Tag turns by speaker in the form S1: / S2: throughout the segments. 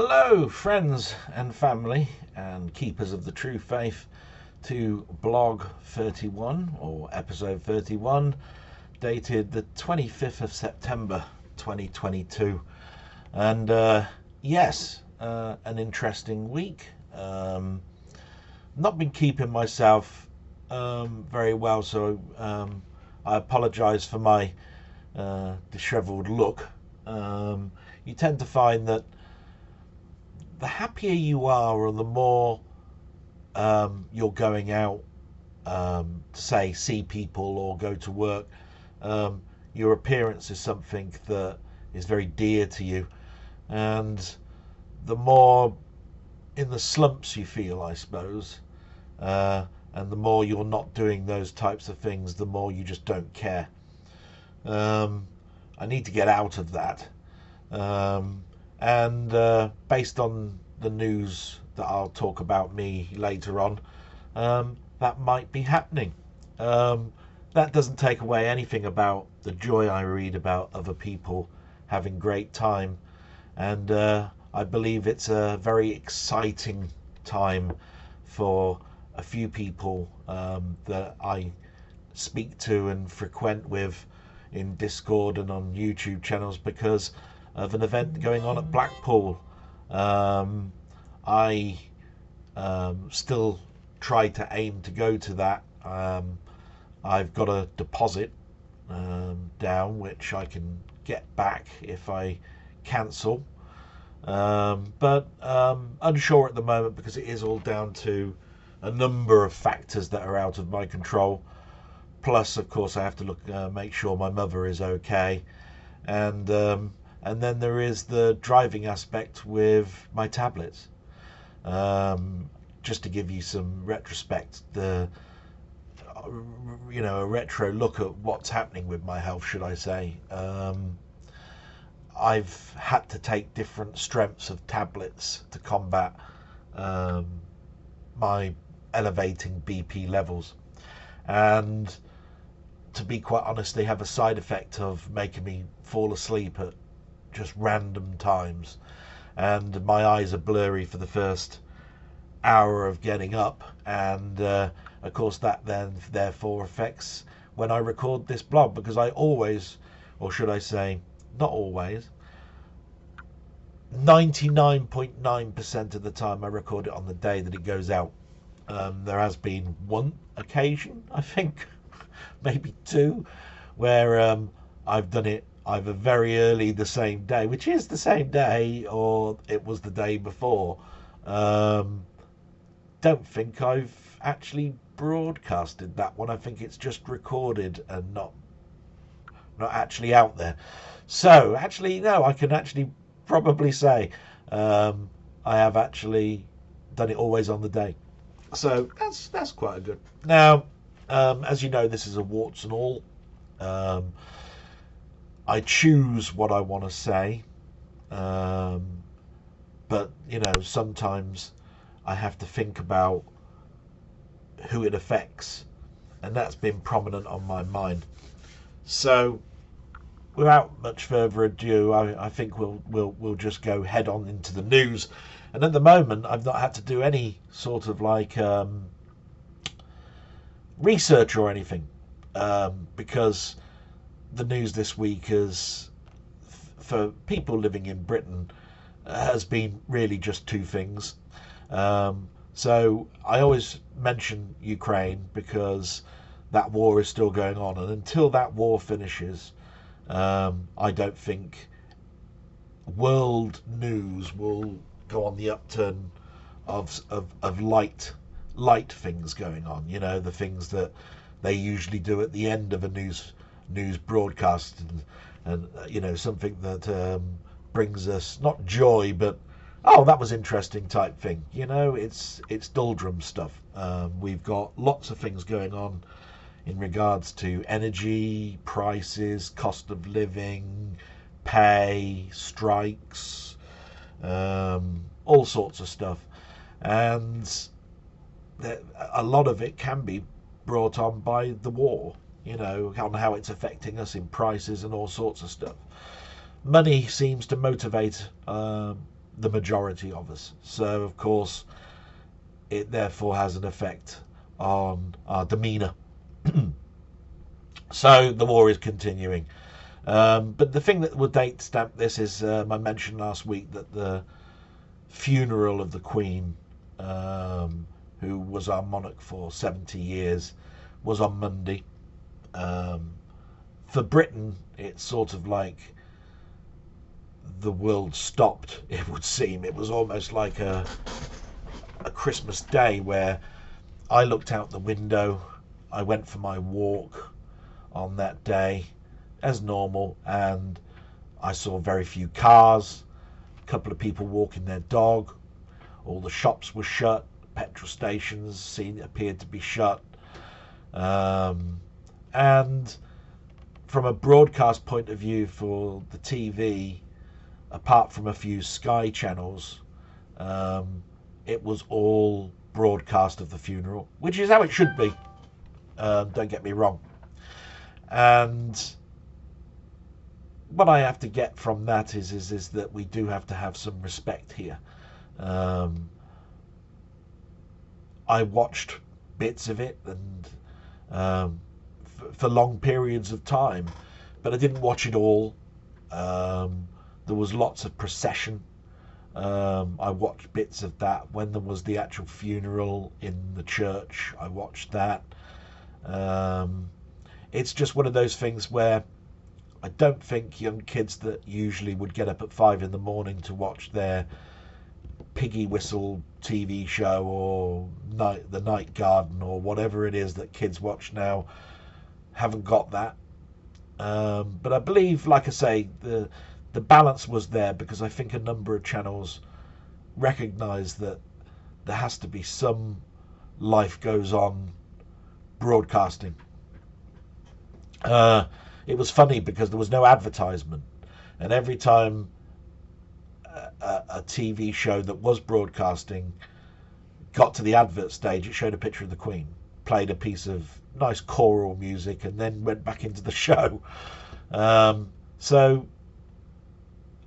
S1: Hello, friends and family and keepers of the true faith, to Blog 31 or episode 31, dated the 25th of September 2022. And yes, an interesting week. Not been keeping myself very well, so I apologize for my disheveled look. You tend to find that the happier you are, or the more you're going out to, say, see people or go to work, your appearance is something that is very dear to you. And the more in the slumps you feel, I suppose, and the more you're not doing those types of things, the more you just don't care. I need to get out of that. And based on the news that I'll talk about me later on, that might be happening. That doesn't take away anything about the joy I read about other people having great time. And I believe it's a very exciting time for a few people that I speak to and frequent with in Discord and on YouTube channels, because of an event going on at Blackpool. I still try to aim to go to that. I've got a deposit down, which I can get back if I cancel. But unsure at the moment, because it is all down to a number of factors that are out of my control. Plus, of course, I have to look, make sure my mother is okay, and then there is the driving aspect with my tablets. Just to give you some retrospect, a retro look at what's happening with my health, should I say. I've had to take different strengths of tablets to combat my elevating BP levels, and to be quite honest, they have a side effect of making me fall asleep at just random times, and my eyes are blurry for the first hour of getting up, and of course that then therefore affects when I record this blog, because I always, or should I say not always, 99.9% of the time I record it on the day that it goes out. There has been one occasion, I think, maybe two, where I've done it either very early the same day, which is the same day, or it was the day before. Don't think I've actually broadcasted that one. I think it's just recorded and not actually out there. So actually, no, I can actually probably say I have actually done it always on the day. So that's quite good. Now, as you know, this is a warts and all. I choose what I want to say, but sometimes I have to think about who it affects, and that's been prominent on my mind. So, without much further ado, I think we'll just go head on into the news. And at the moment, I've not had to do any sort of research or anything, because the news this week is, for people living in Britain, has been really just two things. So I always mention Ukraine because that war is still going on, and until that war finishes, I don't think world news will go on the upturn of light things going on. The things that they usually do at the end of a news broadcast, and something that brings us not joy, but oh, that was interesting type thing. It's doldrum stuff. We've got lots of things going on in regards to energy prices, cost of living, pay, strikes, all sorts of stuff, and a lot of it can be brought on by the war, on how it's affecting us in prices and all sorts of stuff. Money seems to motivate the majority of us. So, of course, it therefore has an effect on our demeanour. So the war is continuing. But the thing that will date stamp this is my mention last week that the funeral of the Queen, who was our monarch for 70 years, was on Monday. For Britain, it's sort of like the world stopped, it would seem. It was almost like a Christmas day where I looked out the window, I went for my walk on that day as normal, and I saw very few cars, a couple of people walking their dog, all the shops were shut, petrol stations appeared to be shut, and from a broadcast point of view for the TV, apart from a few Sky channels, it was all broadcast of the funeral, which is how it should be, don't get me wrong. And what I have to get from that is that we do have to have some respect here. I watched bits of it and for long periods of time, but I didn't watch it all. There was lots of procession. I watched bits of that. When there was the actual funeral in the church, I watched that. It's just one of those things where I don't think young kids that usually would get up at 5 in the morning to watch their piggy whistle TV show or the Night Garden or whatever it is that kids watch now haven't got that. But I believe, like I say, the balance was there, because I think a number of channels recognise that there has to be some life goes on broadcasting. It was funny because there was no advertisement, and every time a TV show that was broadcasting got to the advert stage, it showed a picture of the Queen, played a piece of nice choral music, and then went back into the show. So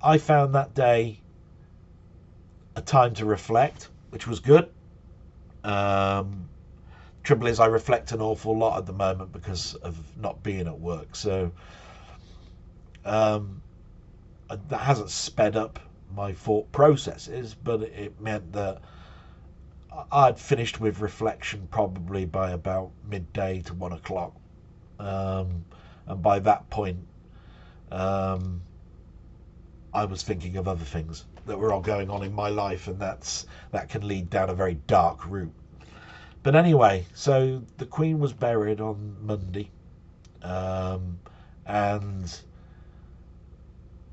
S1: I found that day a time to reflect, which was good. Trouble is, I reflect an awful lot at the moment because of not being at work. So that hasn't sped up my thought processes, but it meant that I'd finished with reflection probably by about midday to 1 o'clock. And by that point, I was thinking of other things that were all going on in my life, and that can lead down a very dark route. But anyway, so the Queen was buried on Monday, and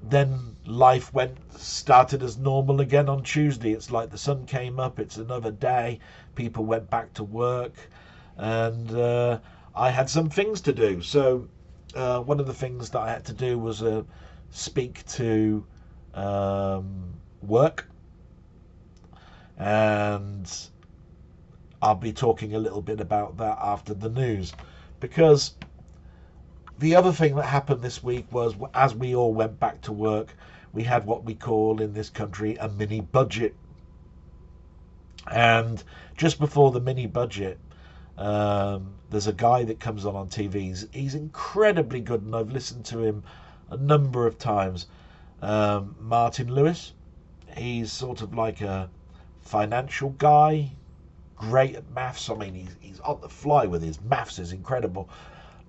S1: then life started as normal again on Tuesday. It's like the sun came up, it's another day, people went back to work, and I had some things to do. So one of the things that I had to do was speak to work, and I'll be talking a little bit about that after the news, because the other thing that happened this week was, as we all went back to work, we had what we call in this country a mini budget. And just before the mini budget, there's a guy that comes on TV. He's incredibly good, and I've listened to him a number of times. Martin Lewis. He's sort of like a financial guy, great at maths. I mean, he's on the fly with his maths, is incredible.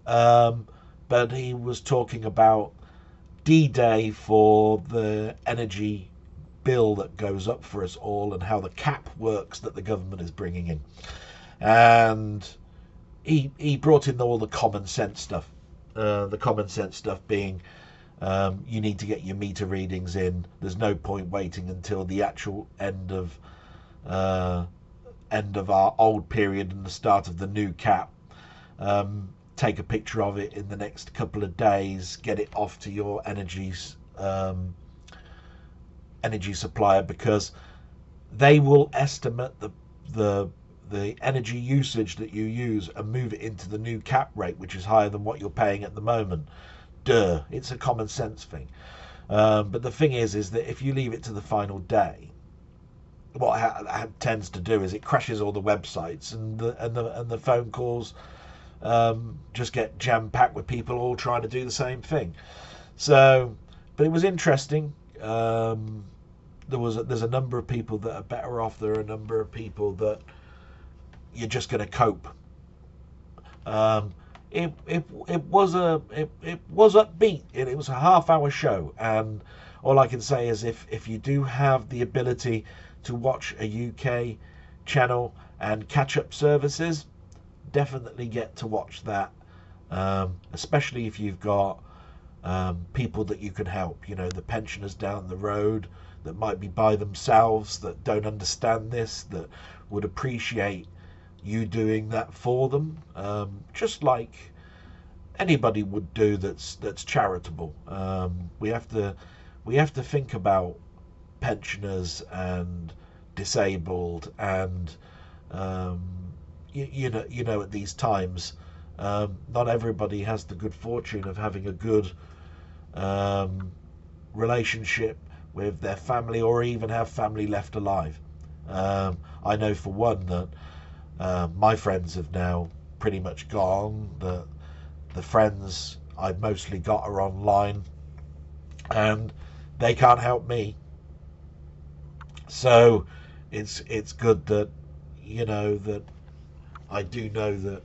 S1: But he was talking about D-Day for the energy bill that goes up for us all, and how the cap works that the government is bringing in. And he brought in all the common sense stuff. The common sense stuff being, you need to get your meter readings in. There's no point waiting until the actual end of our old period and the start of the new cap. Take a picture of it in the next couple of days, get it off to your energy supplier, because they will estimate the energy usage that you use and move it into the new cap rate, which is higher than what you're paying at the moment. It's a common sense thing. But the thing is that if you leave it to the final day, what tends to do is it crashes all the websites, and the phone calls just get jam packed with people all trying to do the same thing. So, but it was interesting. There's a number of people that are better off. There are a number of people that you're just going to cope. It was upbeat. It was a half-hour show, and all I can say is if you do have the ability to watch a UK channel and catch-up services, definitely get to watch that. Especially if you've got people that you can help. You know, the pensioners down the road that might be by themselves, that don't understand this, that would appreciate you doing that for them, just like anybody would do that's charitable. We have to think about pensioners and disabled, and you know at these times, not everybody has the good fortune of having a good relationship with their family, or even have family left alive. I know for one that my friends have now pretty much gone. The friends I've mostly got are online, and they can't help me. So it's good that, you know, that I do know that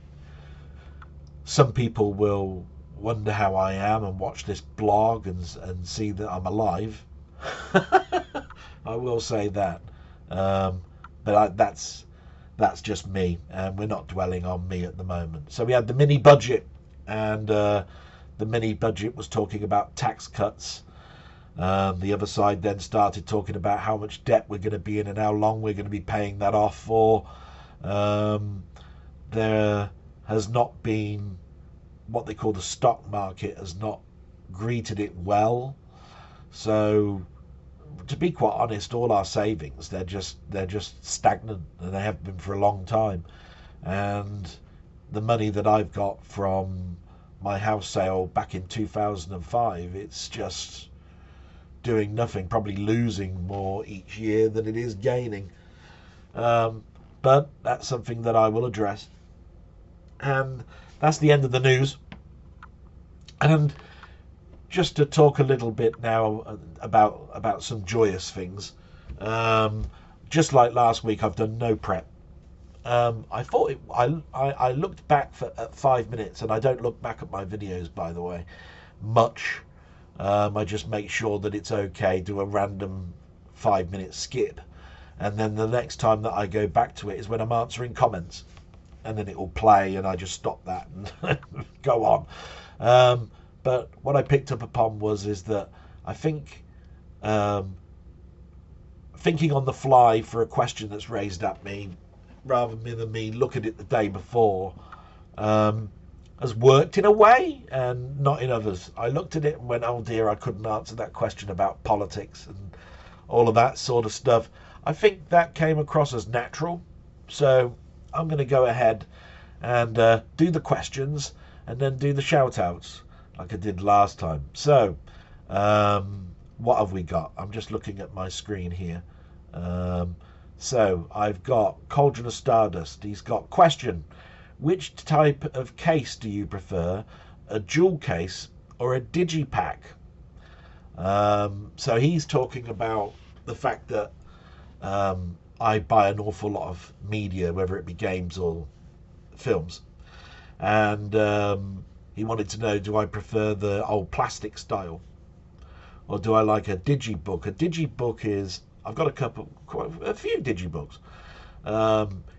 S1: some people will wonder how I am and watch this blog and see that I'm alive. I will say that, but that's just me, and we're not dwelling on me at the moment. So we had the mini budget, and the mini budget was talking about tax cuts. The other side then started talking about how much debt we're going to be in and how long we're going to be paying that off for. There has not been, what they call the stock market has not greeted it well. So to be quite honest, all our savings, they're just stagnant, and they have been for a long time. And the money that I've got from my house sale back in 2005, it's just doing nothing, probably losing more each year than it is gaining. But that's something that I will address. And that's the end of the news. And just to talk a little bit now about some joyous things. Just like last week, I've done no prep. I thought I looked back at 5 minutes, and I don't look back at my videos, by the way, much. I just make sure that it's okay, do a random 5-minute skip, and then the next time that I go back to it is when I'm answering comments, and then it will play, and I just stop that and go on. But what I picked up upon is that I think thinking on the fly for a question that's raised at me, rather than me look at it the day before, has worked in a way and not in others. I looked at it and went, oh dear, I couldn't answer that question about politics and all of that sort of stuff. I think that came across as natural. So I'm going to go ahead and do the questions and then do the shout outs like I did last time. So what have we got? I'm just looking at my screen here. So I've got Cauldron of Stardust. He's got question: which type of case do you prefer, a jewel case or a digipack? So he's talking about the fact that I buy an awful lot of media, whether it be games or films, and he wanted to know, do I prefer the old plastic style, or do I like a digibook? A digibook is, I've got quite a few digibooks.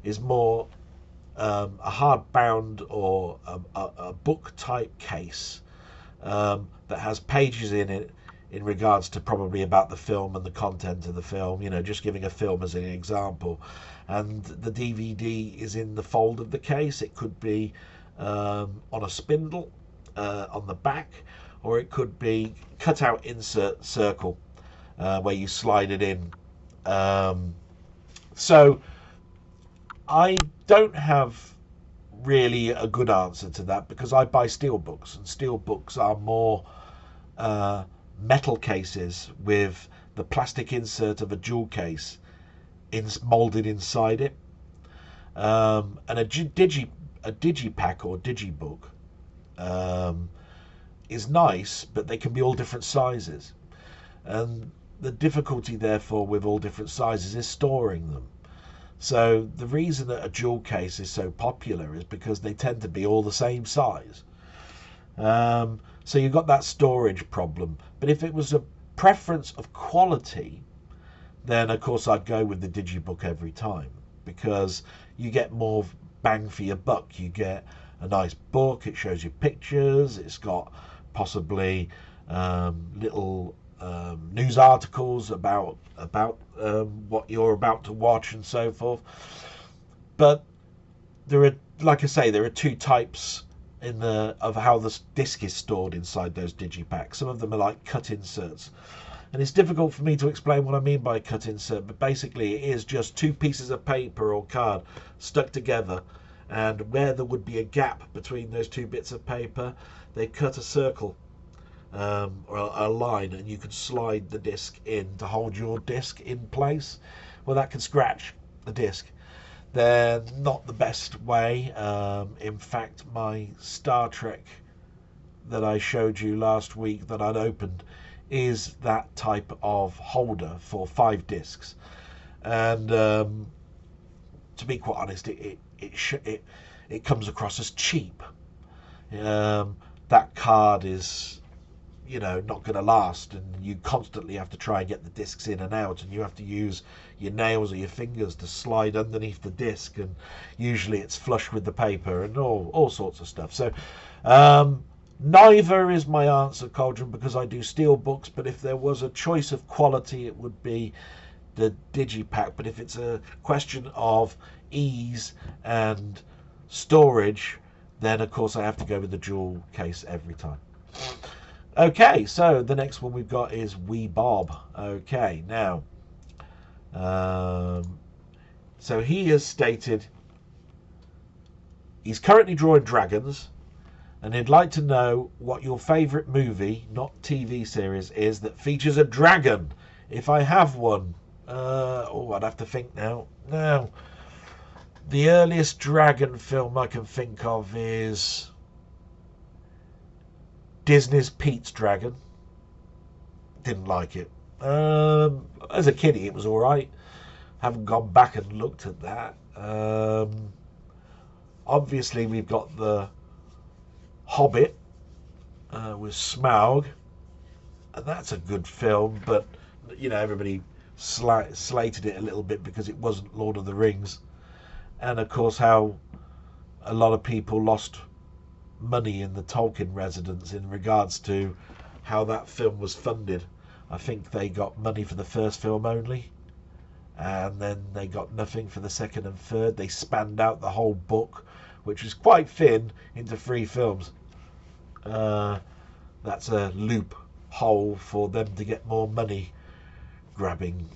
S1: Is more a hardbound or a book type case that has pages in it in regards to probably about the film and the content of the film, you know, just giving a film as an example. And the DVD is in the fold of the case. It could be on a spindle on the back, or it could be cut out insert circle where you slide it in. So I don't have really a good answer to that, because I buy steel books, and steel books are more metal cases with the plastic insert of a jewel case moulded inside it. And a digipack or digibook is nice, but they can be all different sizes. And the difficulty, therefore, with all different sizes is storing them. So the reason that a jewel case is so popular is because they tend to be all the same size. So you've got that storage problem. But if it was a preference of quality, then of course I'd go with the digibook every time, because you get more bang for your buck. You get a nice book, it shows you pictures, it's got possibly little news articles about what you're about to watch and so forth. But there are, like I say, there are two types of how the disc is stored inside those digipacks. Some of them are like cut inserts, and it's difficult for me to explain what I mean by cut insert, but basically it is just two pieces of paper or card stuck together, and where there would be a gap between those two bits of paper, they cut a circle or a line, and you could slide the disc in to hold your disc in place. Well, that can scratch the disc. They're not the best way. In fact, my Star Trek that I showed you last week that I'd opened is that type of holder for 5 discs, and to be quite honest, it comes across as cheap. That card is, not going to last, and you constantly have to try and get the discs in and out, and you have to use your nails or your fingers to slide underneath the disc, and usually it's flush with the paper and all sorts of stuff. So neither is my answer, Cauldron, because I do steel books, but if there was a choice of quality, it would be the digipack. But if it's a question of ease and storage, then of course I have to go with the jewel case every time. Okay, so the next one we've got is Wee Bob. Okay, now, so he has stated he's currently drawing dragons, and he'd like to know what your favourite movie, not TV series, is that features a dragon, if I have one. I'd have to think now. Now, the earliest dragon film I can think of is Disney's Pete's Dragon. Didn't like it. As a kiddie, it was all right. Haven't gone back and looked at that. Obviously, we've got the Hobbit with Smaug, and that's a good film. But everybody slated it a little bit because it wasn't Lord of the Rings, and of course how a lot of people lost money in the Tolkien residence in regards to how that film was funded. I think they got money for the first film only, and then they got nothing for the second and third. They spanned out the whole book, which is quite thin, into 3 films. That's a loophole for them to get more money. Grabbing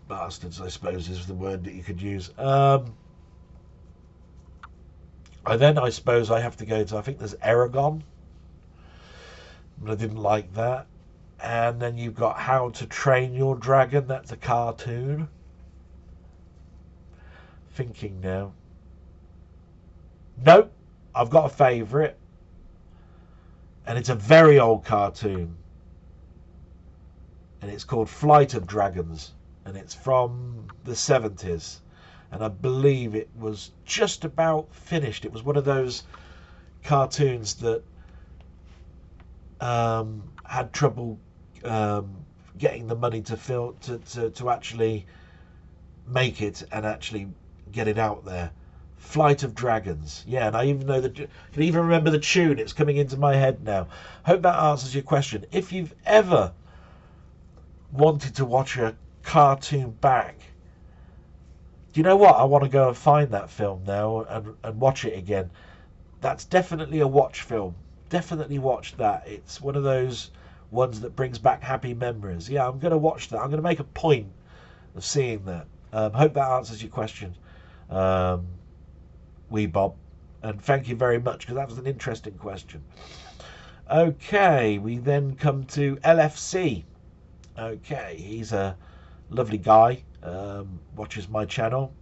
S1: bastards, I suppose, is the word that you could use. I suppose I have to go to, I think there's Aragon, but I didn't like that. And then you've got How to Train Your Dragon, that's a cartoon. Thinking now. Nope, I've got a favourite, and it's a very old cartoon, and it's called Flight of Dragons, and it's from the 70s. And I believe it was just about finished. It was one of those cartoons that had trouble getting the money to actually make it and actually get it out there. Flight of Dragons. Yeah, and I can even remember the tune. It's coming into my head now. Hope that answers your question. If you've ever wanted to watch a cartoon back, do you know what? I want to go and find that film now and watch it again. That's definitely a watch film. Definitely watch that. It's one of those ones that brings back happy memories. Yeah, I'm going to watch that. I'm going to make a point of seeing that. Hope that answers your question, Wee Bob. And thank you very much, because that was an interesting question. Okay, we then come to LFC. Okay, he's a lovely guy, watches my channel.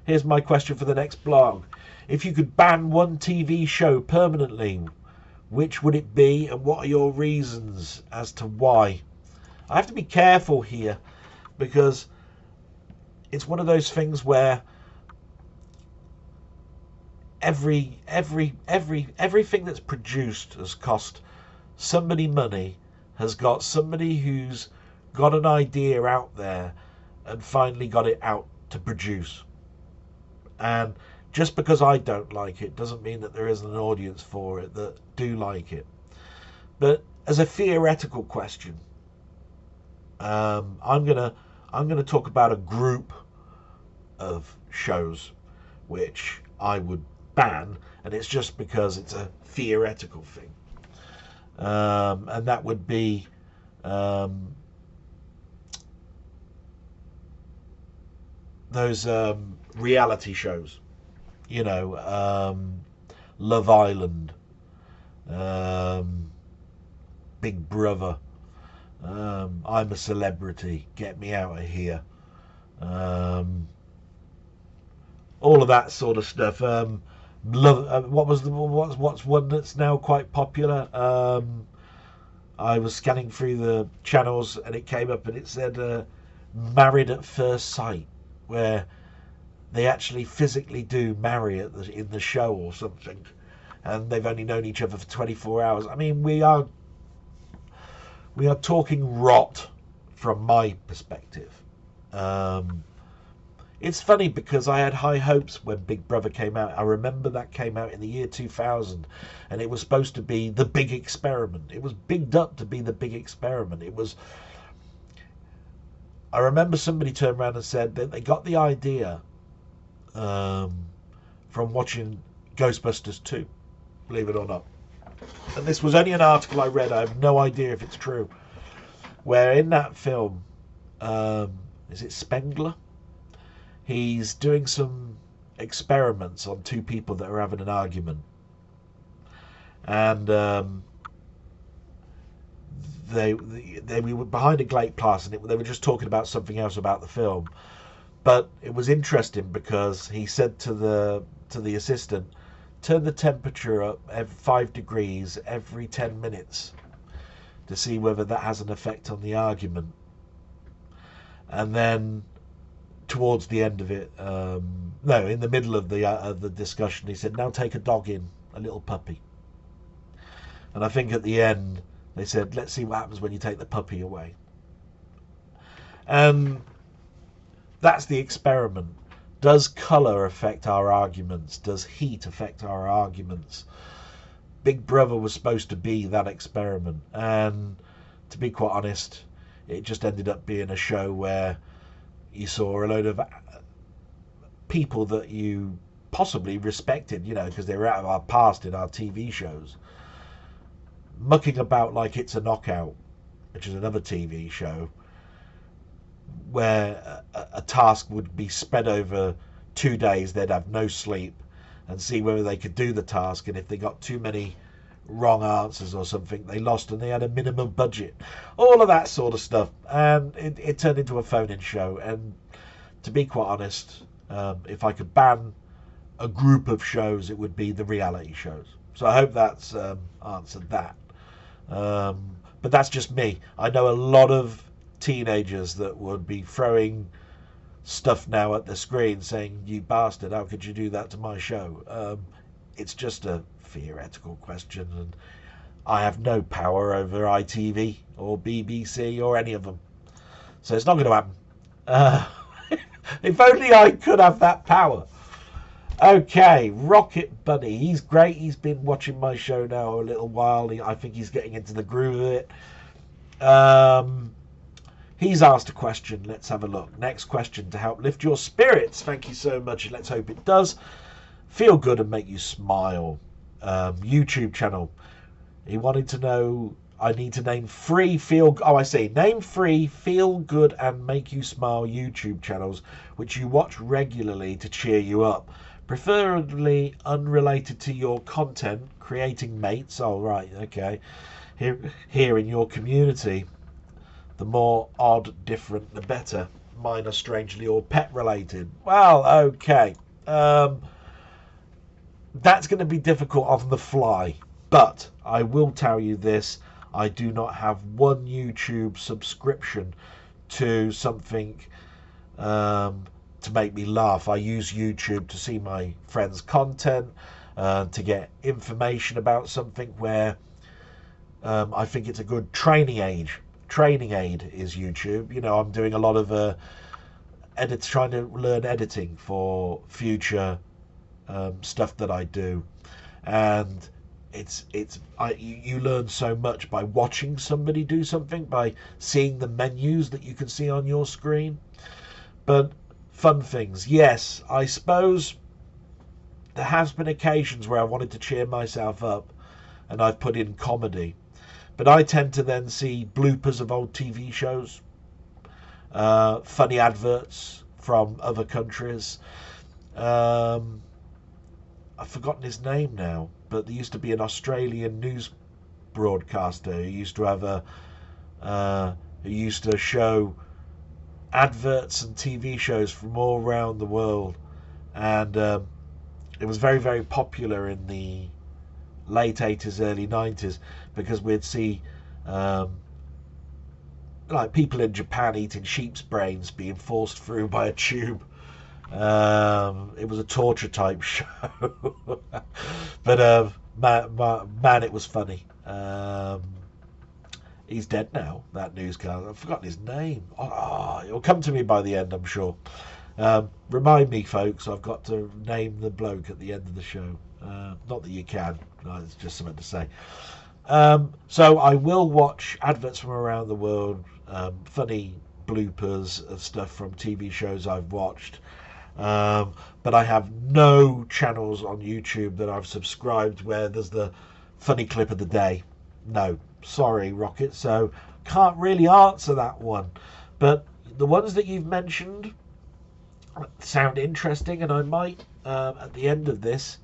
S1: Here's my question for the next blog. If you could ban one TV show permanently, which would it be, and what are your reasons as to why? I have to be careful here, because it's one of those things where everything that's produced has cost somebody money, has got somebody who's got an idea out there and finally got it out to produce. And just because I don't like it doesn't mean that there isn't an audience for it that do like it. But as a theoretical question, I'm gonna talk about a group of shows which I would ban, and it's just because it's a theoretical thing. And that would be those reality shows, Love Island, Big Brother, I'm a Celebrity, Get Me Out of Here, all of that sort of stuff. What's one that's now quite popular? I was scanning through the channels and it came up and it said Married at First Sight, where they actually physically do marry in the show or something, and they've only known each other for 24 hours. I mean, we are talking rot from my perspective. It's funny because I had high hopes when Big Brother came out. I remember that came out in the year 2000, and it was supposed to be the big experiment. It was bigged up to be the big experiment. I remember somebody turned around and said that they got the idea from watching Ghostbusters 2, believe it or not. And this was only an article I read. I have no idea if it's true. Where in that film, is it Spengler? He's doing some experiments on two people that are having an argument. And they were behind a great glass, and they were just talking about something else about the film. But it was interesting because he said to the assistant, turn the temperature up 5 degrees every 10 minutes to see whether that has an effect on the argument. And then towards the end of it, in the middle of the discussion, he said, now take a dog in, a little puppy. And I think at the end they said, let's see what happens when you take the puppy away. And that's the experiment. Does colour affect our arguments? Does heat affect our arguments? Big Brother was supposed to be that experiment, and to be quite honest, it just ended up being a show where you saw a load of people that you possibly respected, because they were out of our past in our TV shows, mucking about like It's a Knockout, which is another TV show, where a task would be spread over 2 days. They'd have no sleep and see whether they could do the task, and if they got too many wrong answers or something, they lost, and they had a minimum budget, all of that sort of stuff. And it turned into a phone-in show. And to be quite honest, if I could ban a group of shows, it would be the reality shows. So I hope that's answered that. But that's just me. I know a lot of teenagers that would be throwing stuff now at the screen saying, you bastard, how could you do that to my show? It's just a theoretical question, and I have no power over ITV or BBC or any of them, so it's not going to happen. If only I could have that power. Okay, Rocket Bunny, he's great. He's been watching my show now a little while. I think he's getting into the groove of it. He's asked a question. Let's have a look. Next question: to help lift your spirits. Thank you so much. Let's hope it does. Feel good and make you smile. YouTube channel. He wanted to know, I need to name 3 name 3 feel good and make you smile YouTube channels which you watch regularly to cheer you up. preferably unrelated to your content, creating mates. Oh, right, okay. Here in your community, the more odd, different, the better. Mine are strangely all pet related. Well, okay. That's going to be difficult on the fly, but I will tell you this: I do not have one YouTube subscription to something to make me laugh. I use YouTube to see my friends' content, to get information about something where I think it's a good training aid. Training aid is YouTube. You know, I'm doing a lot of trying to learn editing for future stuff that I do, and you learn so much by watching somebody do something, by seeing the menus that you can see on your screen. But fun things, yes, I suppose there has been occasions where I wanted to cheer myself up and I've put in comedy, but I tend to then see bloopers of old TV shows, funny adverts from other countries. I've forgotten his name now, but there used to be an Australian news broadcaster who used to have who used to show adverts and TV shows from all around the world, and it was very, very popular in the late 80s, early 90s, because we'd see like people in Japan eating sheep's brains being forced through by a tube. It was a torture type show, but man, it was funny. He's dead now, that newscaster. I've forgotten his name. Oh, it'll come to me by the end, I'm sure. Remind me, folks, I've got to name the bloke at the end of the show. Not that you can, it's just something to say. So I will watch adverts from around the world, funny bloopers of stuff from TV shows I've watched. But I have no channels on YouTube that I've subscribed where there's the funny clip of the day. No, sorry, Rocket. So can't really answer that one. But the ones that you've mentioned sound interesting, and I might, at the end of this,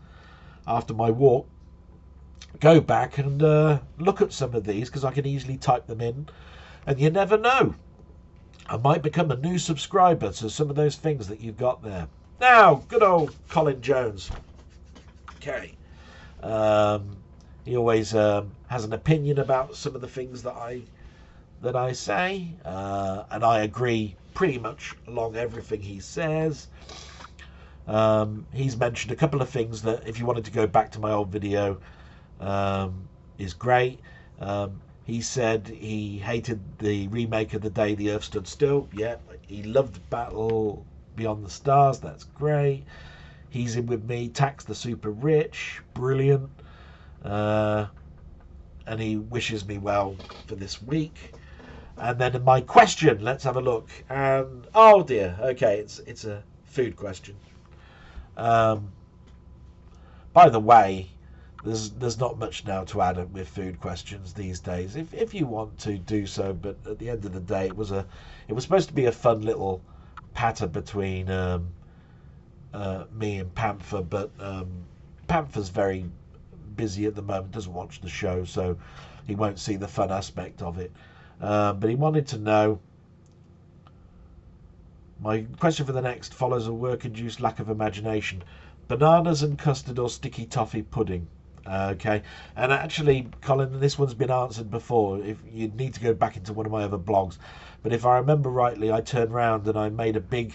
S1: after my walk, go back and look at some of these, because I can easily type them in, and you never know, I might become a new subscriber to some of those things that you've got there. Now, good old Colin Jones. Okay. He always has an opinion about some of the things that I say, and I agree pretty much along everything he says. He's mentioned a couple of things that, if you wanted to go back to my old video, is great. He said he hated the remake of The Day the Earth Stood Still. Yeah, he loved Battle Beyond the Stars. That's great. He's in with me. Tax the Super Rich. Brilliant. And he wishes me well for this week. And then my question, let's have a look. And oh dear, okay, it's a food question. By the way, there's not much now to add with food questions these days. If you want to do so, but at the end of the day, it was supposed to be a fun little patter between me and Panther, but Panther's very busy at the moment, doesn't watch the show, so he won't see the fun aspect of it. But he wanted to know, my question for the next follows a work-induced lack of imagination. Bananas and custard or sticky toffee pudding? Okay, and actually, Colin, this one's been answered before. If you'd need to go back into one of my other blogs, but if I remember rightly, I turned round and I made a big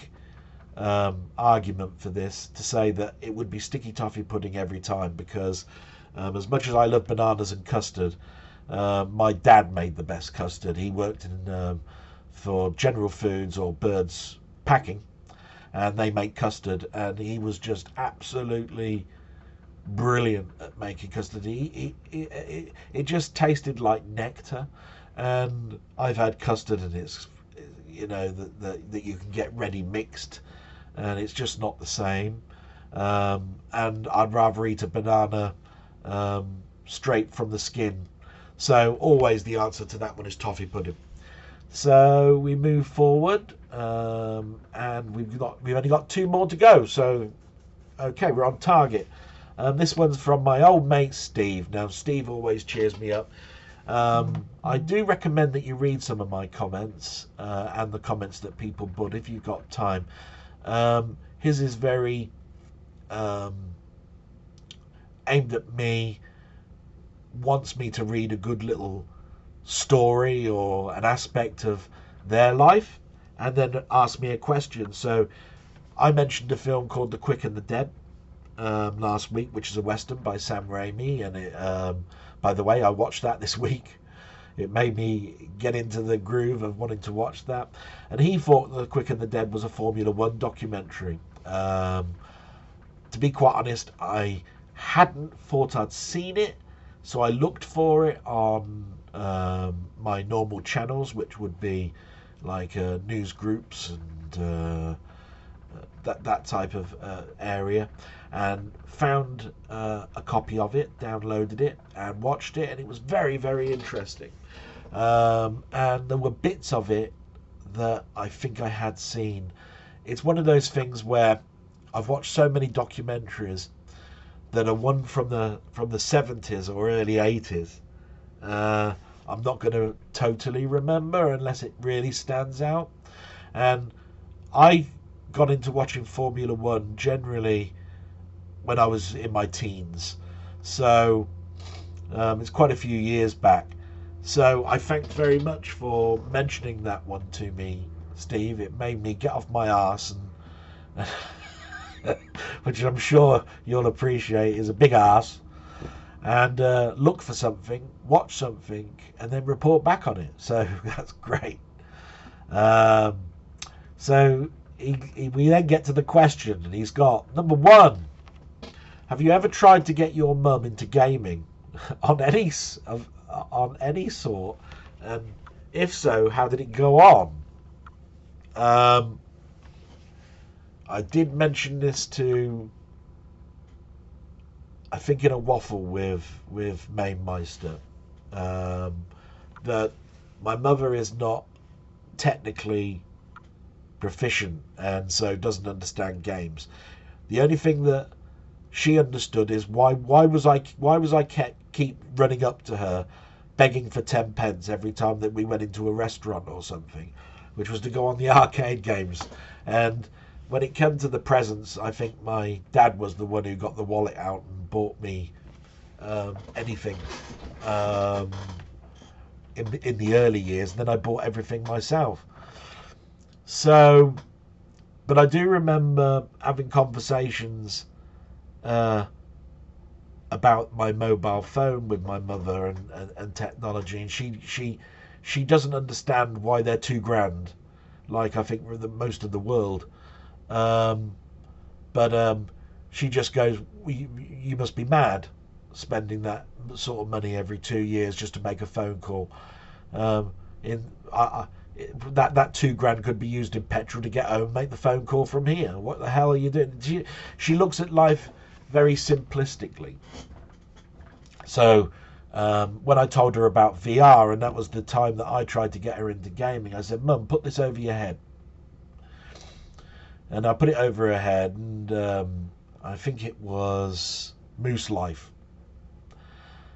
S1: argument for this to say that it would be sticky toffee pudding every time, because as much as I love bananas and custard, my dad made the best custard. He worked in for General Foods or Bird's Packing, and they make custard, and he was just absolutely brilliant at making custard. It just tasted like nectar, and I've had custard, and it's, you know, that you can get ready mixed, and it's just not the same. And I'd rather eat a banana straight from the skin. So always the answer to that one is toffee pudding. So we move forward, and we've only got 2 more to go. So Okay, we're on target. This one's from my old mate Steve. Now, Steve always cheers me up. I do recommend that you read some of my comments and the comments that people put if you've got time. His is very aimed at me, wants me to read a good little story or an aspect of their life, and then ask me a question. So I mentioned a film called The Quick and the Dead last week, which is a Western by Sam Raimi, and it, by the way, I watched that this week. It made me get into the groove of wanting to watch that. And he thought The Quick and the Dead was a Formula One documentary. To be quite honest, I hadn't thought I'd seen it, so I looked for it on my normal channels, which would be like news groups and that type of area, and found a copy of it, downloaded it, and watched it, and it was very, very interesting. And there were bits of it that I think I had seen. It's one of those things where I've watched so many documentaries that are one from the 70s or early 80s. I'm not going to totally remember unless it really stands out. And I got into watching Formula One generally when I was in my teens. So it's quite a few years back. So I thank very much for mentioning that one to me, Steve. It made me get off my arse, and which I'm sure you'll appreciate is a big arse, and look for something, watch something, and then report back on it. So that's great. So we then get to the question, and he's got number one: have you ever tried to get your mum into gaming on any sort? And if so, how did it go on? I did mention this to, I think, in a waffle with Mainmeister, that my mother is not technically proficient and so doesn't understand games. The only thing that she understood is why was I keep running up to her begging for 10 pence every time that we went into a restaurant or something, which was to go on the arcade games. And when it came to the presents, I think my dad was the one who got the wallet out and bought me anything in the early years. And then I bought everything myself. So, but I do remember having conversations about my mobile phone with my mother and technology, and she doesn't understand why they're £2,000, like I think most of the world. But she just goes, you must be mad spending that sort of money every 2 years just to make a phone call. That £2,000 could be used in petrol to get home, make the phone call from here. What the hell are you doing? She looks at life very simplistically. So when I told her about VR, and that was the time that I tried to get her into gaming, I said, Mum, put this over your head. And I put it over her head, and I think it was Moose Life.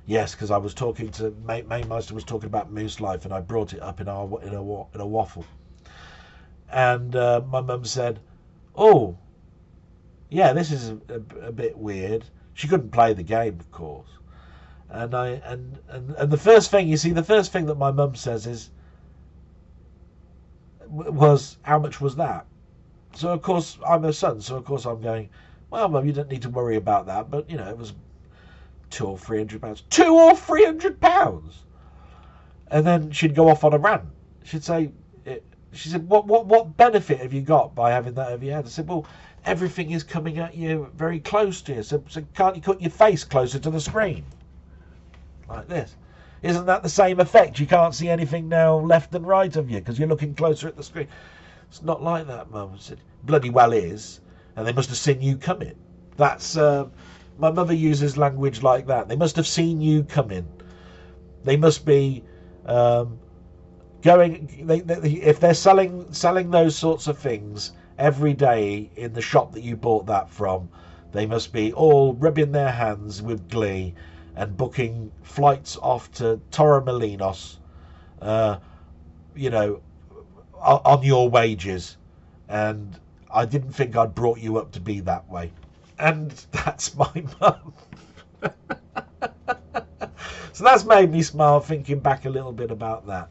S1: Yes, because I was talking to Mainmeister was talking about Moose Life, and I brought it up in a waffle. And my mum said, "Oh, yeah, this is a bit weird." She couldn't play the game, of course. And the first thing that my mum says was, "How much was that?" So of course I'm her son. So of course I'm going, "Well, Mum, you don't need to worry about that." But it was £200 or £300. £200 or £300. And then she'd go off on a rant. She'd say, she said, what benefit have you got by having that over your head? I said, well, everything is coming at you very close to you. So can't you put your face closer to the screen? Like this. Isn't that the same effect? You can't see anything now left and right of you because you're looking closer at the screen. It's not like that, Mum. I said, bloody well is. And they must have seen you coming. That's... my mother uses language like that. They must have seen you coming. They must be going. If they're selling those sorts of things every day in the shop that you bought that from, They must be all rubbing their hands with glee and booking flights off to Torremolinos, you know, on your wages. And I didn't think I'd brought you up to be that way. And that's my mum. So that's made me smile thinking back a little bit about that.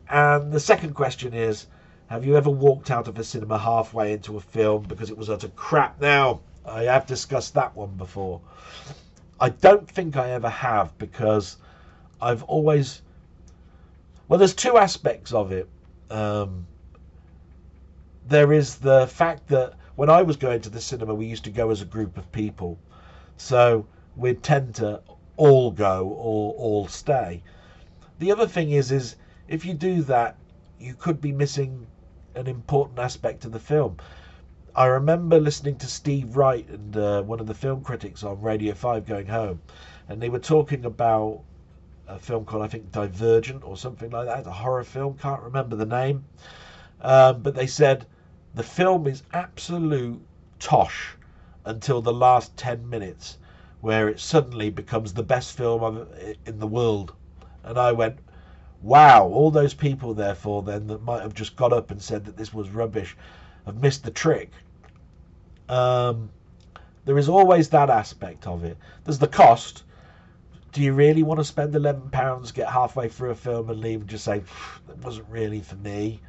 S1: And the second question is, have you ever walked out of a cinema halfway into a film because it was utter crap? Now, I have discussed that one before. I don't think I ever have, because I've always... Well, there's two aspects of it. There is the fact that when I was going to the cinema, we used to go as a group of people. So we'd tend to all go or all stay. The other thing is if you do that, you could be missing an important aspect of the film. I remember listening to Steve Wright and one of the film critics on Radio 5 going home, and they were talking about a film called, I think, Divergent or something like that, a horror film, can't remember the name. But they said the film is absolute tosh until the last 10 minutes, where it suddenly becomes the best film in the world. And I went, wow, all those people, therefore, then, that might have just got up and said that this was rubbish, have missed the trick. There is always that aspect of it. There's the cost. Do you really want to spend £11, get halfway through a film and leave and just say, that wasn't really for me?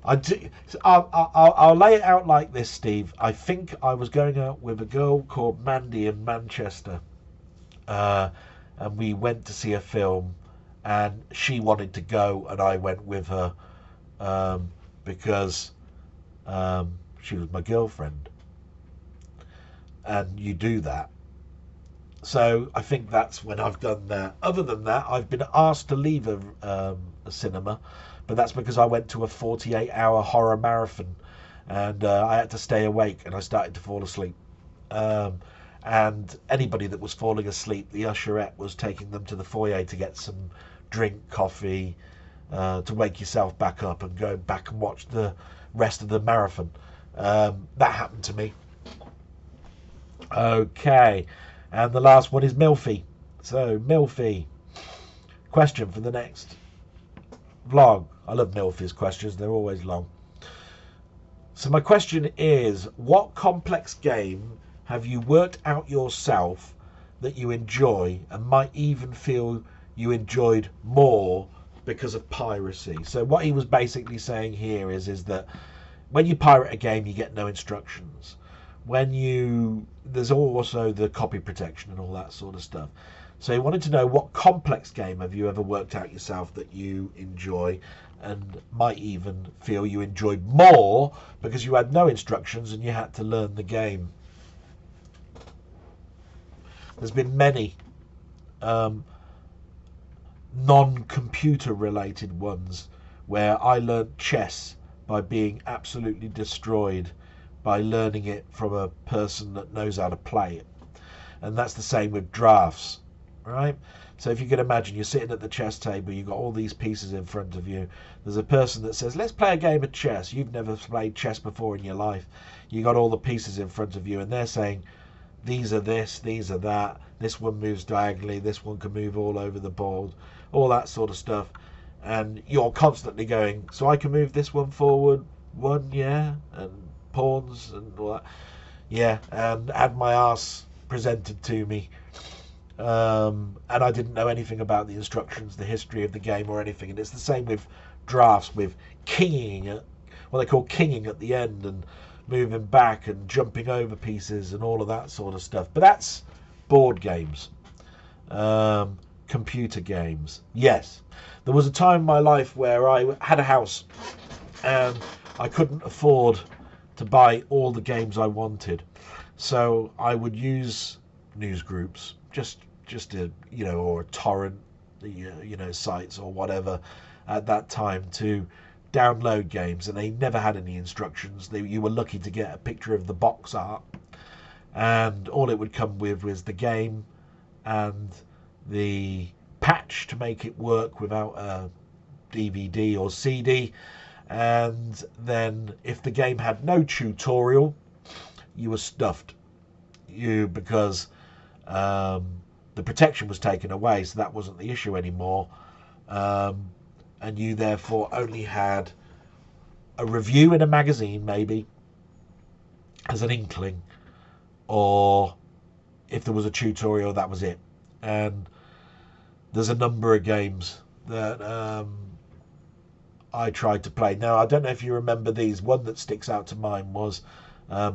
S1: I'll lay it out like this, Steve. I think I was going out with a girl called Mandy in Manchester. And we went to see a film, and she wanted to go, and I went with her because she was my girlfriend. And you do that. So I think that's when I've done that. Other than that, I've been asked to leave a cinema, but that's because I went to a 48-hour horror marathon, and I had to stay awake, and I started to fall asleep. And anybody that was falling asleep, the usherette was taking them to the foyer to get some drink, coffee, to wake yourself back up and go back and watch the rest of the marathon. That happened to me. Okay, and the last one is Milfy. So, Milfy, question for the next vlog. I love Milfy's questions, they're always long. So my question is, what complex game have you worked out yourself that you enjoy and might even feel you enjoyed more because of piracy? So what he was basically saying here is that when you pirate a game, you get no instructions. There's also the copy protection and all that sort of stuff. So he wanted to know, what complex game have you ever worked out yourself that you enjoy and might even feel you enjoyed more because you had no instructions and you had to learn the game? There's been many non-computer related ones where I learned chess by being absolutely destroyed by learning it from a person that knows how to play it. And that's the same with drafts, right? So if you can imagine, you're sitting at the chess table, you've got all these pieces in front of you. There's a person that says, let's play a game of chess. You've never played chess before in your life. You got all the pieces in front of you, and they're saying, these are this, these are that, this one moves diagonally, this one can move all over the board, all that sort of stuff. And you're constantly going, so I can move this one forward, one, yeah, and pawns and all that, yeah, and had my arse presented to me, and I didn't know anything about the instructions, the history of the game or anything. And it's the same with drafts, with kinging, what they call kinging at the end, and moving back and jumping over pieces and all of that sort of stuff. But that's board games. Computer games, yes. There was a time in my life where I had a house and I couldn't afford to buy all the games I wanted, so I would use news groups, just to, or a torrent, sites or whatever at that time, to download games, and they never had any instructions. You were lucky to get a picture of the box art, and all it would come with was the game and the patch to make it work without a DVD or CD. And then if the game had no tutorial, you were stuffed. you because the protection was taken away, so that wasn't the issue anymore. And you therefore only had a review in a magazine, maybe, as an inkling, or if there was a tutorial, that was it. And there's a number of games that I tried to play. Now, I don't know if you remember these. One that sticks out to mind was there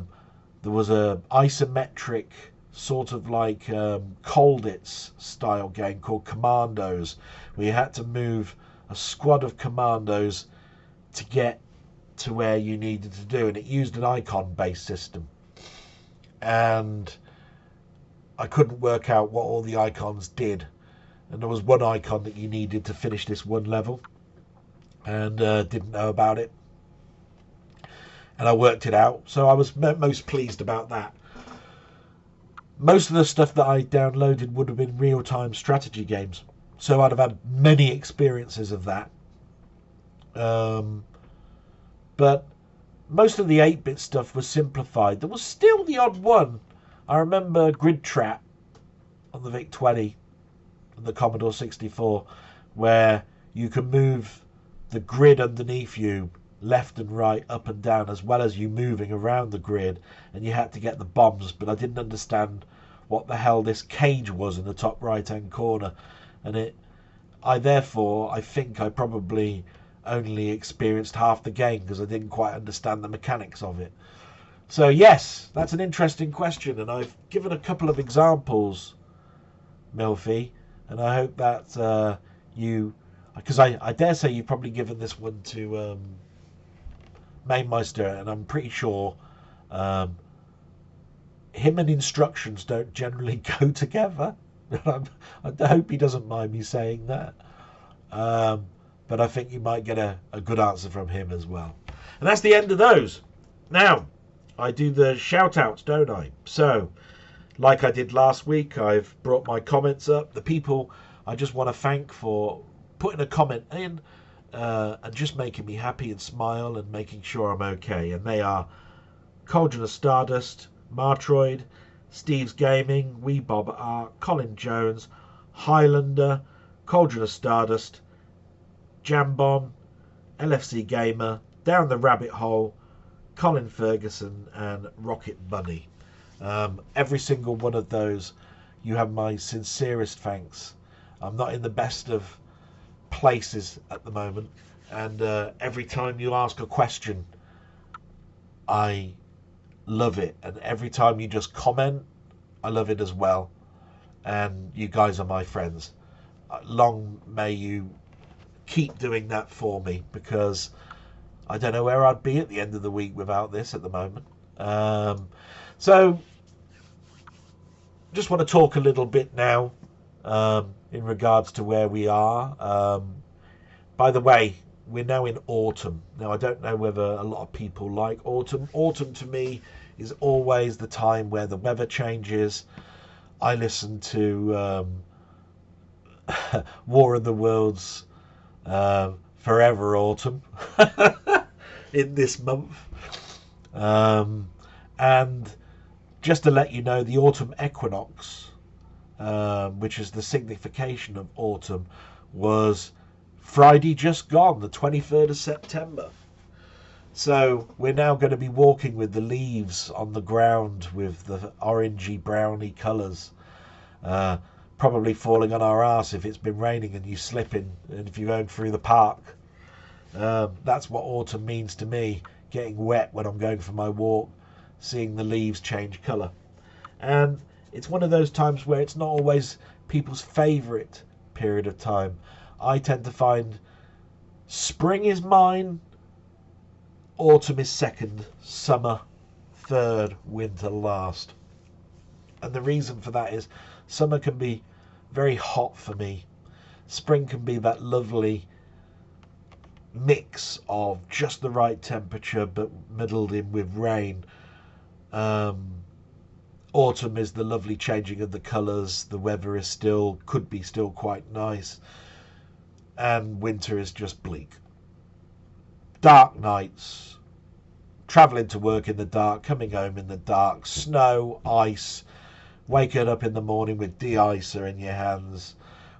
S1: was a isometric sort of like Colditz style game called Commandos, where you had to move a squad of commandos to get to where you needed to do, and it used an icon based system, and I couldn't work out what all the icons did, and there was one icon that you needed to finish this one level, and didn't know about it, and I worked it out, so I was most pleased about that. Most of the stuff that I downloaded would have been real-time strategy games, so I'd have had many experiences of that. But most of the 8-bit stuff was simplified. There was still the odd one. I remember Grid Trap on the VIC-20 and the Commodore 64, where you can move the grid underneath you left and right, up and down, as well as you moving around the grid, and you had to get the bombs, but I didn't understand what the hell this cage was in the top right hand corner, and I think I probably only experienced half the game because I didn't quite understand the mechanics of it. So yes, that's an interesting question, and I've given a couple of examples, Milfy, and I hope that you, because I dare say you've probably given this one to Mainmeister, and I'm pretty sure him and instructions don't generally go together. I hope he doesn't mind me saying that. But I think you might get a good answer from him as well. And that's the end of those. Now, I do the shout-outs, don't I? So, like I did last week, I've brought my comments up. The people I just want to thank for putting a comment in and just making me happy and smile and making sure I'm okay. And they are Cauldron of Stardust, Martroid, Steve's Gaming, Wee Bob Art, Colin Jones, Highlander, Cauldron of Stardust, Jambon, LFC Gamer, Down the Rabbit Hole, Colin Ferguson, and Rocket Bunny. Every single one of those, you have my sincerest thanks. I'm not in the best of places at the moment, and every time you ask a question, I love it, and every time you just comment, I love it as well. And you guys are my friends. Long may you keep doing that for me, because I don't know where I'd be at the end of the week without this at the moment. So just want to talk a little bit now in regards to where we are. By the way, we're now in autumn. Now, I don't know whether a lot of people like autumn. Autumn to me is always the time where the weather changes. I listen to War of the Worlds, Forever Autumn in this month. And just to let you know, the autumn equinox, which is the signification of autumn, was Friday just gone, the 23rd of September. So we're now going to be walking with the leaves on the ground with the orangey browny colours, probably falling on our arse if it's been raining and you slipping, and if you're going through the park. That's what autumn means to me, getting wet when I'm going for my walk, seeing the leaves change colour. And it's one of those times where it's not always people's favourite period of time. I tend to find spring is mine, autumn is second, summer third, winter last. And the reason for that is summer can be very hot for me. Spring can be that lovely mix of just the right temperature but middled in with rain. Autumn is the lovely changing of the colours. The weather is could be still quite nice. And winter is just bleak. Dark nights, travelling to work in the dark, coming home in the dark, snow, ice, waking up in the morning with de-icer in your hands,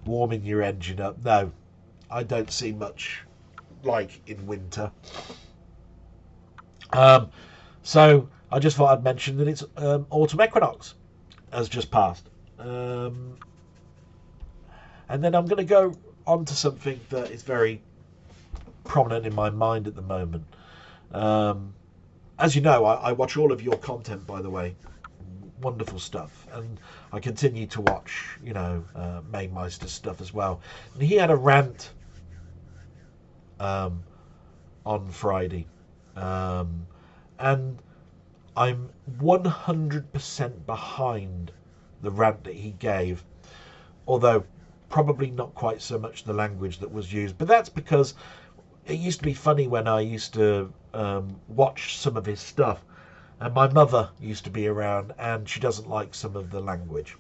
S1: warming your engine up. No, I don't see much like in winter. So I just thought I'd mention that it's autumn equinox has just passed. And then I'm going to go on to something that is very prominent in my mind at the moment. As you know, I watch all of your content, by the way. Wonderful stuff. And I continue to watch, Mainmeister's stuff as well. And he had a rant on Friday. And I'm 100% behind the rant that he gave. Although probably not quite so much the language that was used. But that's because it used to be funny when I used to watch some of his stuff. And my mother used to be around, and she doesn't like some of the language.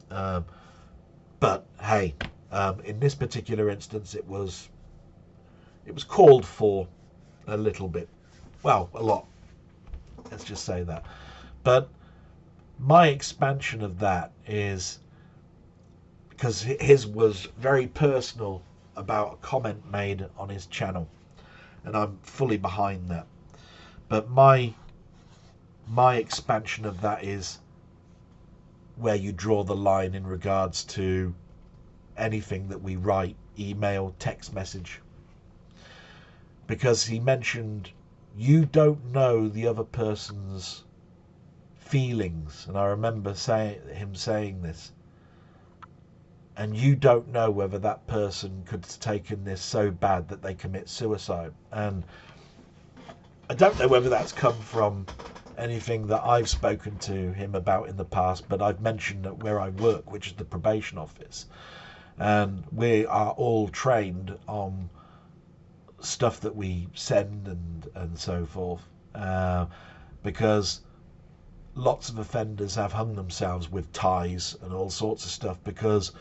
S1: But hey, in this particular instance, it was called for a little bit. Well, a lot. Let's just say that. But my expansion of that is because his was very personal about a comment made on his channel, and I'm fully behind that. But my expansion of that is where you draw the line in regards to anything that we write, email, text message. Because he mentioned you don't know the other person's feelings, and I remember him saying this, and you don't know whether that person could have taken this so bad that they commit suicide. And I don't know whether that's come from anything that I've spoken to him about in the past, but I've mentioned that where I work, which is the probation office, and we are all trained on stuff that we send and so forth, because lots of offenders have hung themselves with ties and all sorts of stuff because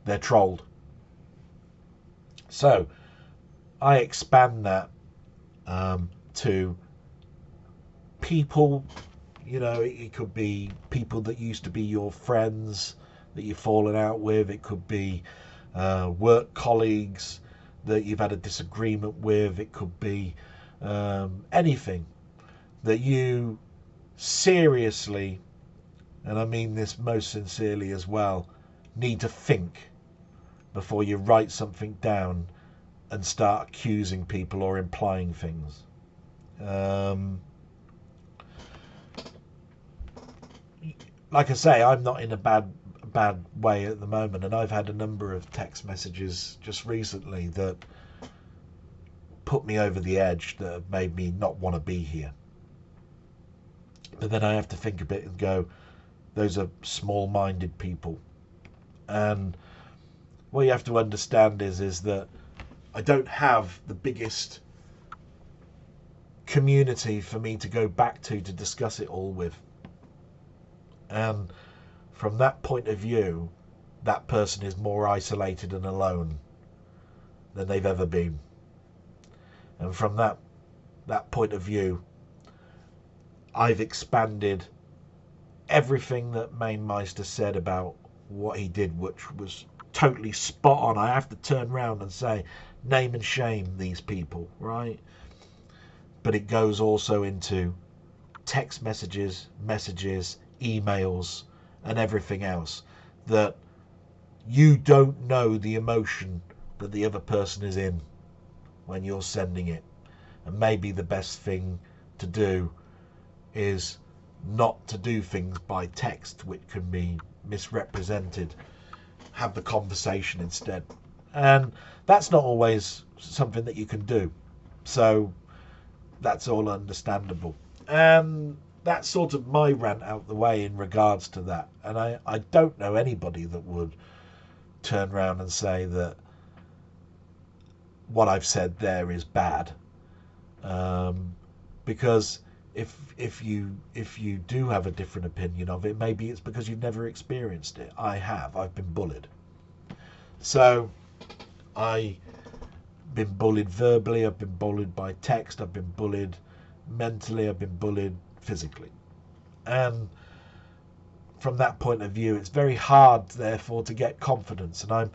S1: they're trolled. So I expand that to people. It could be people that used to be your friends that you've fallen out with. It could be work colleagues that you've had a disagreement with. It could be anything that you seriously, and I mean this most sincerely as well, need to think before you write something down and start accusing people or implying things. Like I say, I'm not in a bad way at the moment, and I've had a number of text messages just recently that put me over the edge, that have made me not want to be here. But then I have to think a bit and go, those are small-minded people. And what you have to understand is that I don't have the biggest community for me to go back to discuss it all with. And from that point of view, that person is more isolated and alone than they've ever been. And from that point of view, I've expanded everything that Mainmeister said about what he did, which was totally spot on. I have to turn around and say, name and shame these people, right? But it goes also into text messages, emails, and everything else, that you don't know the emotion that the other person is in when you're sending it. And maybe the best thing to do is not to do things by text, which can be misrepresented. Have the conversation instead. And that's not always something that you can do. So that's all understandable. And that's sort of my rant out the way in regards to that. And I don't know anybody that would turn around and say that what I've said there is bad. Because if you do have a different opinion of it, maybe it's because you've never experienced it. I have. I've been bullied. So I've been bullied verbally. I've been bullied by text. I've been bullied mentally, I've been bullied physically. And from that point of view, it's very hard, therefore, to get confidence. And I'm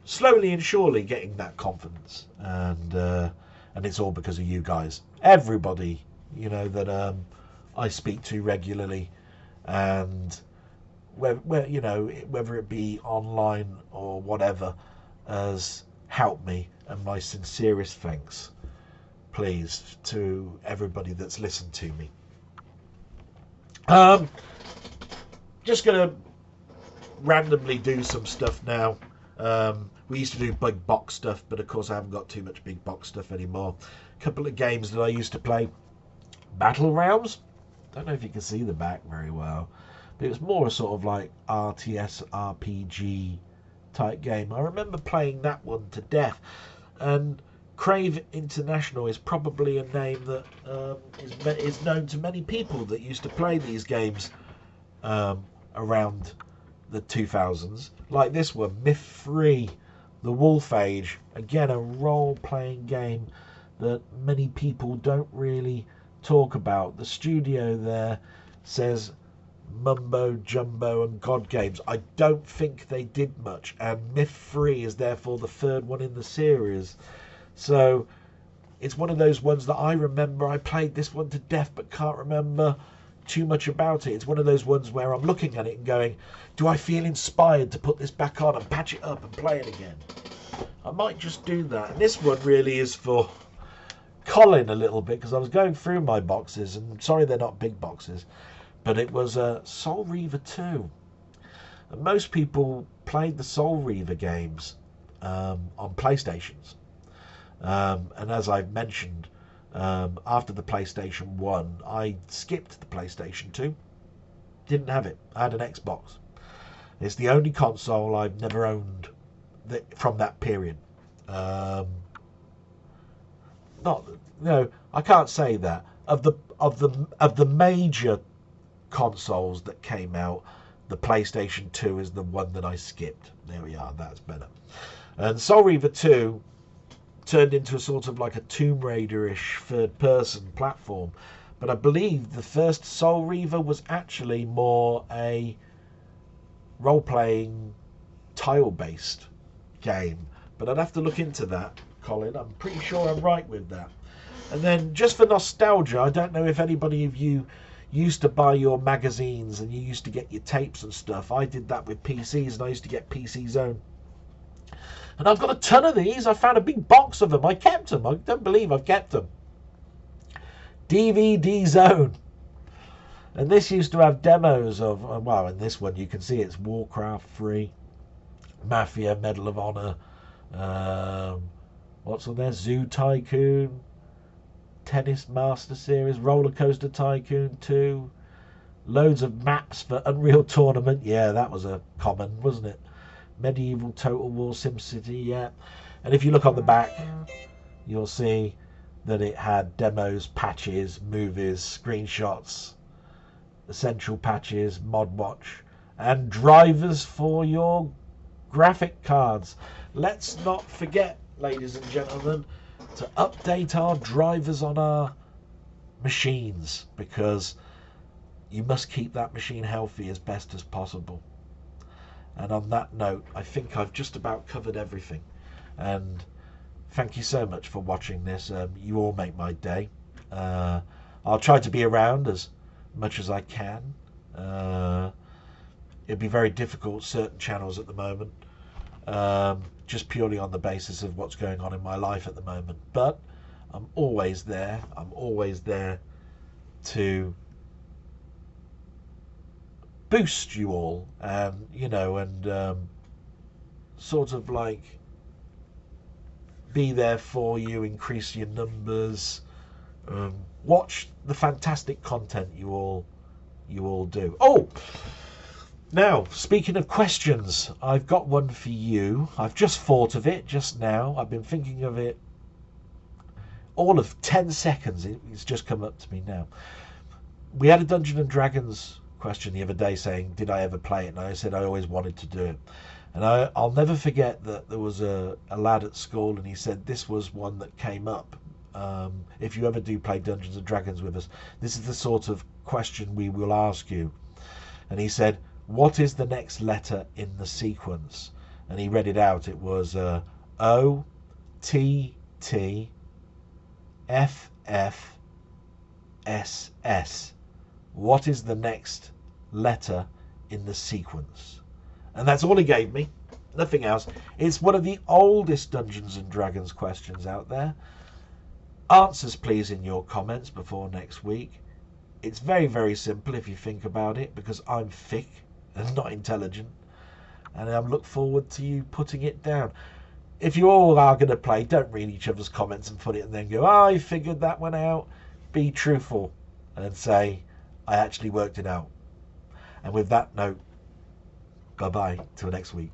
S1: slowly and surely getting that confidence. And it's all because of you guys. Everybody, that I speak to regularly, and whether it be online or whatever, has helped me, and my sincerest thanks, please, to everybody that's listened to me. Just gonna randomly do some stuff now. We used to do big box stuff, but of course I haven't got too much big box stuff anymore. A couple of games that I used to play. Battle Realms. Don't know if you can see the back very well, but it was more a sort of like RTS RPG type game. I remember playing that one to death. And Crave International is probably a name that is known to many people that used to play these games around the 2000s. Like this one, Myth 3, The Wolf Age. Again, a role-playing game that many people don't really talk about. The studio there says Mumbo Jumbo and God Games. I don't think they did much, and Myth 3 is therefore the third one in the series. So it's one of those ones that I remember. I played this one to death but can't remember too much about it. It's one of those ones where I'm looking at it and going, do I feel inspired to put this back on and patch it up and play it again? I might just do that. And this one really is for Colin a little bit, because I was going through my boxes, and sorry they're not big boxes, but it was Soul Reaver 2. And most people played the Soul Reaver games on PlayStations. And as I've mentioned, after the PlayStation 1, I skipped the PlayStation 2. Didn't have it. I had an Xbox. It's the only console I've never owned from that period. I can't say that. Of the major consoles that came out, the PlayStation 2 is the one that I skipped. There we are. That's better. And Soul Reaver 2 turned into a sort of like a Tomb Raider-ish third-person platform. But I believe the first Soul Reaver was actually more a role-playing, tile-based game. But I'd have to look into that, Colin. I'm pretty sure I'm right with that. And then, just for nostalgia, I don't know if anybody of you used to buy your magazines and you used to get your tapes and stuff. I did that with PCs, and I used to get PC Zone. And I've got a ton of these. I found a big box of them. I kept them. I don't believe I've kept them. DVD Zone. And this used to have demos of, well, in this one you can see it's Warcraft 3, Mafia, Medal of Honor, what's on there? Zoo Tycoon, Tennis Master Series, Roller Coaster Tycoon 2, loads of maps for Unreal Tournament. Yeah, that was a common, wasn't it? Medieval, Total War, SimCity, yeah. And if you look on the back, you'll see that it had demos, patches, movies, screenshots, essential patches, mod watch, and drivers for your graphic cards. Let's not forget, ladies and gentlemen, to update our drivers on our machines, because you must keep that machine healthy as best as possible. And on that note, I think I've just about covered everything. And thank you so much for watching this. You all make my day. I'll try to be around as much as I can. It'd be very difficult, certain channels at the moment, just purely on the basis of what's going on in my life at the moment. But I'm always there. I'm always there to boost you all, and sort of like be there for you, increase your numbers, watch the fantastic content you all do. Oh, now speaking of questions, I've got one for you. I've just thought of it just now. I've been thinking of it all of 10 seconds. It's just come up to me now. We had a Dungeons and Dragons question the other day saying, did I ever play it? And I said I always wanted to do it. And I'll never forget that there was a lad at school, and he said this was one that came up if you ever do play Dungeons and Dragons with us, this is the sort of question we will ask you. And he said, what is the next letter in the sequence? And he read it out. It was O, T, T, F, F, S, S. What is the next letter in the sequence? And that's all he gave me. Nothing else. It's one of the oldest Dungeons and Dragons questions out there. Answers, please, in your comments before next week. It's very, very simple if you think about it, because I'm thick and not intelligent. And I look forward to you putting it down. If you all are going to play, don't read each other's comments and put it and then go, oh, I figured that one out. Be truthful and say, I actually worked it out. And with that note, bye-bye till next week.